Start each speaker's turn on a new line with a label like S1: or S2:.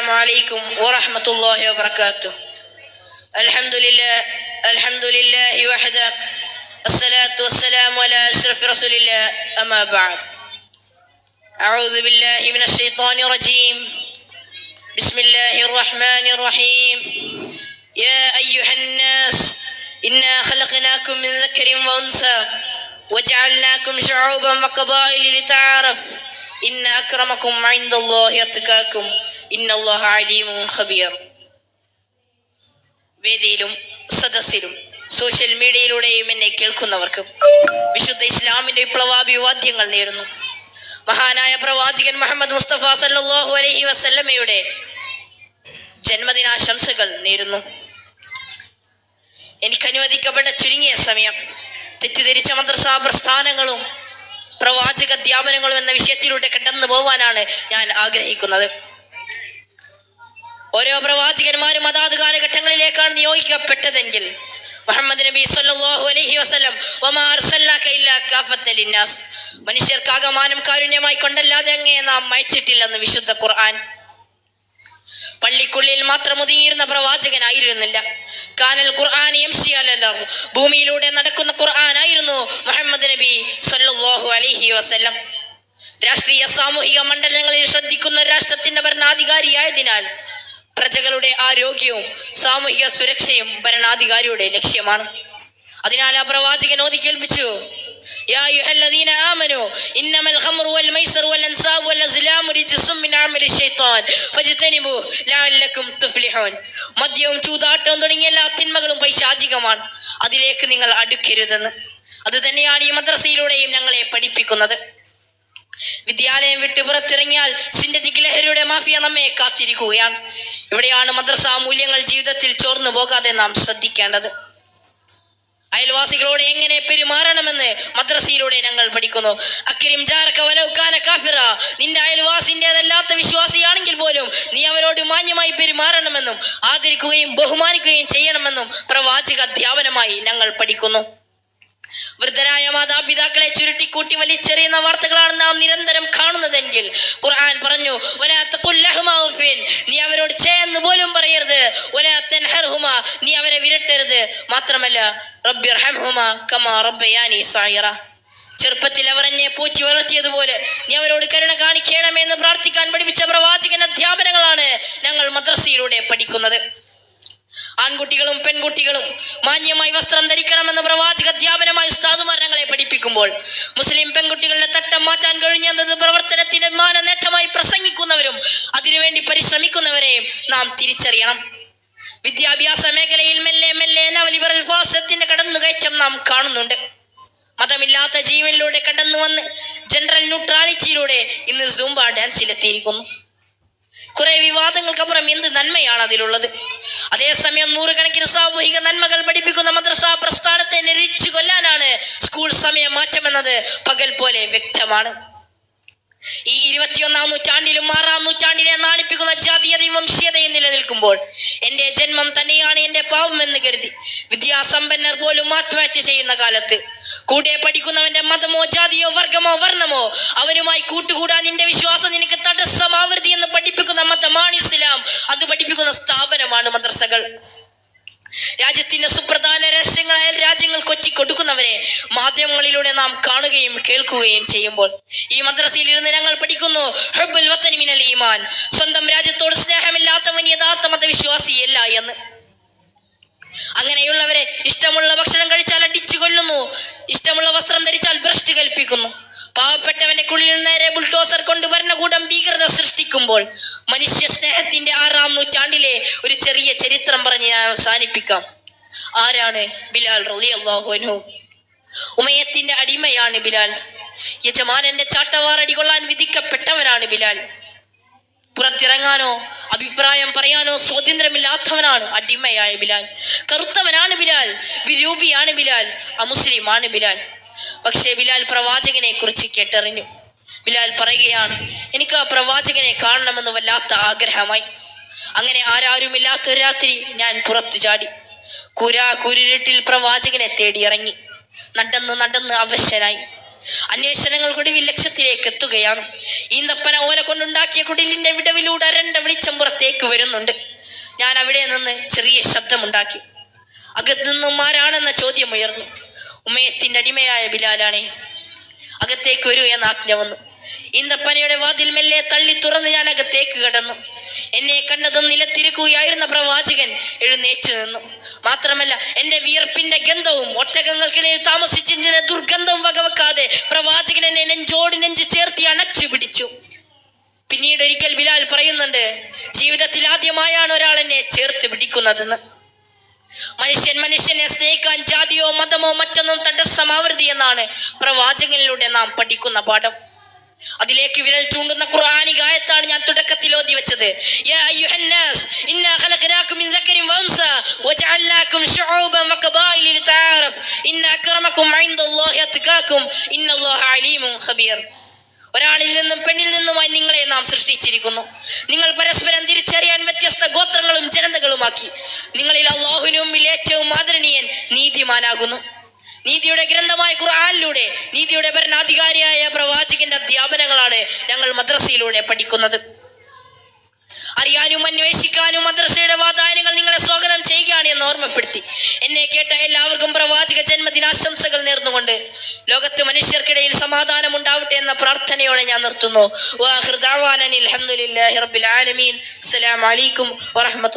S1: السلام عليكم ورحمة الله وبركاته. الحمد لله وحده الصلاة والسلام على أشرف رسول الله أما بعد. أعوذ بالله من الشيطان الرجيم. بسم الله الرحمن الرحيم. يا أيها الناس إنا خلقناكم من ذكر وأنثى وجعلناكم شعوبا وقبائل لتعارفوا إن أكرمكم عند الله أتقاكم إن الله عليم خبير. വേദിയിലും സദസ്സിലും സോഷ്യൽ മീഡിയയിലൂടെയും എന്നെ കേൾക്കുന്നവർക്ക് വിശുദ്ധ ഇസ്ലാമിന്റെ വിപ്ലവാഭിവാദ്യങ്ങൾ നേരുന്നു. മഹാനായ പ്രവാചകൻ മുഹമ്മദ് മുസ്തഫ സല്ലല്ലാഹു അലൈഹി വസല്ലമയുടെ ജന്മദിനാശംസകൾ നേരുന്നു. എനിക്ക് അനുവദിക്കപ്പെട്ട ചുരുങ്ങിയ സമയം തെറ്റിദ്ധരിച്ച മദ്രസ പ്രസ്ഥാനങ്ങളും പ്രവാചക അധ്യാപനങ്ങളും എന്ന വിഷയത്തിലൂടെ കടന്നു പോവാനാണ് ഞാൻ ആഗ്രഹിക്കുന്നത്. ഓരോ പ്രവാചകന്മാരും അതാത് കാലഘട്ടങ്ങളിലേക്കാണ് നിയോഗിക്കപ്പെട്ടതെങ്കിൽ മുഹമ്മദ് നബി സല്ലല്ലാഹു അലൈഹി വസല്ലം വമാ അർസൽനാക ഇല്ലാ കാഫത്തൻ ലിന്നാസ്, മനുഷ്യർക്കാകമാനം കാരുണ്യമായി കൊണ്ടല്ലാതെ അങ്ങയെ നാം അയച്ചിട്ടില്ലെന്ന് വിശുദ്ധ ഖുർആൻ. പള്ളിക്കുള്ളിൽ മാത്രം ഒതുങ്ങിയിരുന്ന പ്രവാചകനായിരുന്നില്ല. കാനൽ ഖുർആൻ യംശി അലൽ അർദ്, ഭൂമിയിലൂടെ നടക്കുന്ന ഖുർആനായിരുന്നു മുഹമ്മദ് നബി സല്ലല്ലാഹു അലൈഹി വസല്ലം. രാഷ്ട്രീയ സാമൂഹിക മണ്ഡലങ്ങളിൽ ശ്രദ്ധിക്കുന്ന രാഷ്ട്രത്തിന്റെ ഭരണാധികാരിയായതിനാൽ പ്രജകളുടെ ആരോഗ്യവും സാമൂഹിക സുരക്ഷയും ഭരണാധികാരിയുടെ ലക്ഷ്യമാണ്. അതിനാൽ ആ പ്രവാചകൻ ഓതി കേൾപ്പിച്ചു, യാ അയ്യുഹല്ലദീന ആമനൂ ഇന്നമൽ ഖംറു വൽ മൈസറു വൽ അൻസാബു വൽ അസ്ലാമു റിജ്സും മിൻ അമലി ശൈത്താൻ ഫജ്തനിബൂ ലഅല്ലക്കും തുഫ്ലിഹൂൻ. മദ്യവും ചൂതാട്ടവും തുടങ്ങിയ എല്ലാ തിന്മകളും പൈശാചികമാണ്, അതിലേക്ക് നിങ്ങൾ അടുക്കരുതെന്ന്. അത് തന്നെയാണ് ഈ മദ്രസയിലൂടെയും ഞങ്ങളെ പഠിപ്പിക്കുന്നത്. വിദ്യാലയം വിട്ട് പുറത്തിറങ്ങിയാൽ സിന്തറ്റിക് ലഹരിയുടെ മാഫിയ നമ്മെ കാത്തിരിക്കുകയാണ്. ഇവിടെയാണ് മദ്രസ മൂല്യങ്ങൾ ജീവിതത്തിൽ ചോർന്നു പോകാതെ നാം ശ്രദ്ധിക്കേണ്ടത്. അയൽവാസികളോട് എങ്ങനെ പെരുമാറണമെന്ന് മദ്രസയിലൂടെ ഞങ്ങൾ പഠിക്കുന്നു. അക്രിം ജാറക വലൗ കാന കാഫിറ, നിന്റെ അയൽവാസിൻ്റെതല്ലാത്ത വിശ്വാസിയാണെങ്കിൽ പോലും നീ അവരോട് മാന്യമായി പെരുമാറണമെന്നും ആദരിക്കുകയും ബഹുമാനിക്കുകയും ചെയ്യണമെന്നും പ്രവാചക അധ്യാപനമായി ഞങ്ങൾ പഠിക്കുന്നു. വൃദ്ധരായ മാതാപിതാക്കളെ ചുരുട്ടിക്കൂട്ടി വലിച്ചെറിയുന്ന വാർത്തകളാണ് നാം നിരന്തരം കാണുന്നതെങ്കിൽ ഖുർആൻ പറഞ്ഞു, വലാ തഖുൽ ലഹുമാ ഉഫിൻ, നീ അവരോട് ചേന്ന് പോലും പറയരുത്. വലാ തൻഹർഹുമാ, നീ അവരെ വിരട്ടരുത്. മാത്രമല്ല റബ്ബിർഹംഹുമാ കമാ റബ്ബയാനി സഗീറ, ചെറുപ്പത്തിൽ അവർ എന്നെ പോറ്റി വളർത്തിയതുപോലെ നീ അവരോട് കരുണ കാണിക്കണമെന്ന് പ്രാർത്ഥിക്കാൻ പഠിപ്പിച്ച പ്രവാചകൻ അധ്യാപനങ്ങളാണ് ഞങ്ങൾ മദ്രസയിലൂടെ പഠിക്കുന്നത്. ആൺകുട്ടികളും പെൺകുട്ടികളും മാന്യമായി വസ്ത്രം ധരിക്കണമെന്ന് പ്രവാചക അധ്യാപനമായി ഉസ്താദുമാർ ഞങ്ങളെ പഠിപ്പിക്കുമ്പോൾ മുസ്ലിം പെൺകുട്ടികളുടെ തട്ടം മാറ്റാൻ കഴിഞ്ഞത് പ്രവർത്തനത്തിന്റെ മാന നേട്ടമായി പ്രസംഗിക്കുന്നവരും അതിനുവേണ്ടി പരിശ്രമിക്കുന്നവരെയും നാം തിരിച്ചറിയണം. വിദ്യാഭ്യാസ മേഖലയിൽ മെല്ലെ മെല്ലെ നവലിബറൽ ഫാസത്തിന്റെ കടന്നുകയറ്റം നാം കാണുന്നുണ്ട്. മതമില്ലാത്ത ജീവനിലൂടെ കടന്നു വന്ന് ജനറൽ ന്യൂട്രാലിറ്റിയിലൂടെ ഇന്ന് സൂംബ ഡാൻസിലെത്തിയിരിക്കുന്നു. കുറെ വിവാദങ്ങൾക്കപ്പുറം എന്ത് നന്മയാണ് അതിലുള്ളത്? അതേസമയം നൂറുകണക്കിന് സാമൂഹിക നന്മകൾ പഠിപ്പിക്കുന്ന മദ്രസ പ്രസ്ഥാനത്തെ നിരീച്ചു കൊല്ലാനാണ് സ്കൂൾ സമയം മാറ്റമെന്നത് പകൽ പോലെ വ്യക്തമാണ്. ഈ 21-ാം നൂറ്റാണ്ടിലും 6-ാം നൂറ്റാണ്ടിനെ നാണിപ്പിക്കുന്ന ജാതീയതയും വംശീയതയും നിലനിൽക്കുമ്പോൾ എന്റെ ജന്മം തന്നെയാണ് എന്റെ പാവമെന്ന് കരുതി വിദ്യാസമ്പന്നർ പോലും ആത്മഹത്യ ചെയ്യുന്ന കാലത്ത് കൂടെ പഠിക്കുന്നവന്റെ മതമോ ജാതിയോ വർഗമോ വർണ്ണമോ അവനുമായി കൂട്ടുകൂടാൻ നിന്റെ വിശ്വാസം നിനക്ക് തടസ്സമാവരുത് എന്ന് പഠിപ്പിക്കുന്ന മതമാണ് ഇസ്ലാം. അത് പഠിപ്പിക്കുന്ന സ്ഥാപനമാണ് മദ്രസകൾ. രാജ്യത്തിന്റെ സുപ്രധാന രഹസ്യങ്ങളായ രാജ്യങ്ങൾ കൊത്തിക്കൊടുക്കുന്നവരെ മാധ്യമങ്ങളിലൂടെ നാം കാണുകയും കേൾക്കുകയും ചെയ്യുമ്പോൾ ഈ മദ്രസയിൽ ഇരുന്ന് ഞങ്ങൾ പഠിക്കുന്നു ഹുബ്ബുൽ വതനി മിനൽ ഈമാൻ, സ്വന്തം രാജ്യത്തോട് സ്നേഹമില്ലാത്തവൻ യഥാർത്ഥ മതവിശ്വാസിയല്ല എന്ന്. അങ്ങനെയുള്ളവരെ ഇഷ്ടമുള്ള ഭക്ഷണം കഴിച്ചാൽ അടിച്ചു കൊല്ലുന്നു, ഇഷ്ടമുള്ള വസ്ത്രം ധരിച്ചാൽ ഭ്രഷ്ട് കൽപ്പിക്കുന്നു. പാവപ്പെട്ടവന്റെ കുളിയിൽ നേരെ ബുൾഡോസർ കൊണ്ട് ഭരണകൂടം ഭീകരത സൃഷ്ടിക്കുമ്പോൾ മനുഷ്യ സ്നേഹത്തിന്റെ 6-ാം നൂറ്റാണ്ടിലെ ഒരു ചെറിയ ചരിത്രം പറഞ്ഞ് ഞാൻ അവസാനിപ്പിക്കാം. ആരാണ് ബിലാൽ റളിയല്ലാഹു അൻഹു? ഉമയ്യത്തിന്റെ അടിമയാണ് ബിലാൽ. യജമാനന്റെ ചാട്ടവാറടി കൊള്ളാൻ വിധിക്കപ്പെട്ടവനാണ് ബിലാൽ. പുറത്തിറങ്ങാനോ അഭിപ്രായം പറയാനോ സ്വാതന്ത്ര്യമില്ലാത്തവനാണ് അടിമയായ ബിലാൽ. കറുത്തവനാണ് ബിലാൽ, വിരൂപിയാണ് ബിലാൽ, അമുസ്ലിമാണ് ബിലാൽ. പക്ഷേ ബിലാൽ പ്രവാചകനെ കുറിച്ച് കേട്ടറിഞ്ഞു. ബിലാൽ പറയുകയാണ്, എനിക്ക് ആ പ്രവാചകനെ കാണണമെന്ന് വല്ലാത്ത ആഗ്രഹമായി. അങ്ങനെ ആരാരുമില്ലാത്ത ഒരു രാത്രി ഞാൻ പുറത്തു ചാടി. കുരുട്ടിൽ പ്രവാചകനെ തേടി ഇറങ്ങി. നടന്ന് അവശനായി. അന്വേഷണങ്ങൾക്കൊടുവിൽ ലക്ഷ്യത്തിലേക്ക് എത്തുകയാണ്. ഈന്തപ്പന ഓല കൊണ്ടുണ്ടാക്കിയ കുടിലിന്റെ വിടവിലൂടെ അരണ്ട വെളിച്ചം പുറത്തേക്ക് വരുന്നുണ്ട്. ഞാൻ അവിടെ നിന്ന് ചെറിയ ശബ്ദമുണ്ടാക്കി. അകത്തു നിന്നും ആരാണെന്ന ചോദ്യം ഉയർന്നു. ഉമ്മയത്തിന്റെ അടിമയായ ബിലാലാണേ. അകത്തേക്ക് വരൂ എന്ന ആജ്ഞ വന്നു. ഈന്തപ്പനയുടെ വാതിൽ മെല്ലെ തള്ളി തുറന്ന് ഞാൻ അകത്തേക്ക് കടന്നു. എന്നെ കണ്ടതും നിലത്തിരിക്കുകയായിരുന്ന പ്രവാചകൻ എഴുന്നേറ്റ് നിന്നു. മാത്രമല്ല, എന്റെ വിയർപ്പിന്റെ ഗന്ധവും ഒട്ടകങ്ങൾക്കിടയിൽ താമസിച്ചതിന്റെ ദുർഗന്ധവും വകവെക്കാതെ പ്രവാചകൻ എന്നെ നെഞ്ചോട് നെഞ്ച് ചേർത്തി അണച്ചു പിടിച്ചു. പിന്നീട് ഒരിക്കൽ ബിലാൽ പറയുന്നുണ്ട്, ജീവിതത്തിൽ ആദ്യമായാണ് ഒരാൾ എന്നെ ചേർത്ത് പിടിക്കുന്നതെന്ന്. മനുഷ്യനെ സ്നേഹിക്കാൻ ജാതിയോ മതമോ മറ്റൊന്നും തടസ്സമാവരുത് എന്നാണ് പ്രവാചകനിലൂടെ നാം പഠിക്കുന്ന പാഠം. അതിലേക്ക് വിരൽ ചൂണ്ടുന്ന ഖുർആനിക ആയത്താണ് ഞാൻ തുടക്കത്തിൽ ഓതി വെച്ചത്. യാ അയ്യുഹന്നാസ് ഇന്നാ ഖലഖനാകും മിൻ ദക്കരിൻ വഉൻസാ വജഅൽനാകും ശുഊബൻ വഖബായില ലിതആറഫ് ഇന്ന അക്രമകും ഇൻദല്ലാഹി അത്ഖാകും ഇന്നല്ലാഹ അലീമുൻ ഖബീർ. ഒരാളിൽ നിന്നും പെണ്ണിൽ നിന്നുമായി നിങ്ങളെ നാം സൃഷ്ടിച്ചിരിക്കുന്നു. നിങ്ങൾ പരസ്പരം തിരിച്ചറിയാൻ വ്യത്യസ്ത ഗോത്രങ്ങളും ജനതകളുമാക്കി. നിങ്ങളിൽ അല്ലാഹുവിന് മുമ്പിൽ ഏറ്റവും ആദരണീയൻ നീതിമാനാകുന്നു. നീതിയുടെ ഗ്രന്ഥമായ ഖുർആനിലൂടെ നീതിയുടെ ഭരണാധികാരിയായ പ്രവാചകന്റെ അധ്യാപനങ്ങളാണ് ഞങ്ങൾ മദ്രസയിലൂടെ പഠിക്കുന്നത്. അറിയാനും അന്വേഷിക്കാനും മദ്രസയുടെ വാതായനങ്ങൾ നിങ്ങളെ സ്വാഗതം ചെയ്യുകയാണ് എന്ന് ഓർമ്മപ്പെടുത്തി എന്നെ കേട്ട എല്ലാവർക്കും പ്രവാചക ജന്മദിനാശംസകൾ നേർന്നുകൊണ്ട് ലോകത്ത് മനുഷ്യർക്കിടയിൽ സമാധാനം ഉണ്ടാവട്ടെ എന്ന പ്രാർത്ഥനയോടെ ഞാൻ നിർത്തുന്നു. വാഖിറു ദഅവാനാ അൽഹംദുലില്ലാഹി റബ്ബിൽ ആലമീൻ. അസ്സലാമു അലൈക്കും വറഹ്മത്തുള്ളാഹി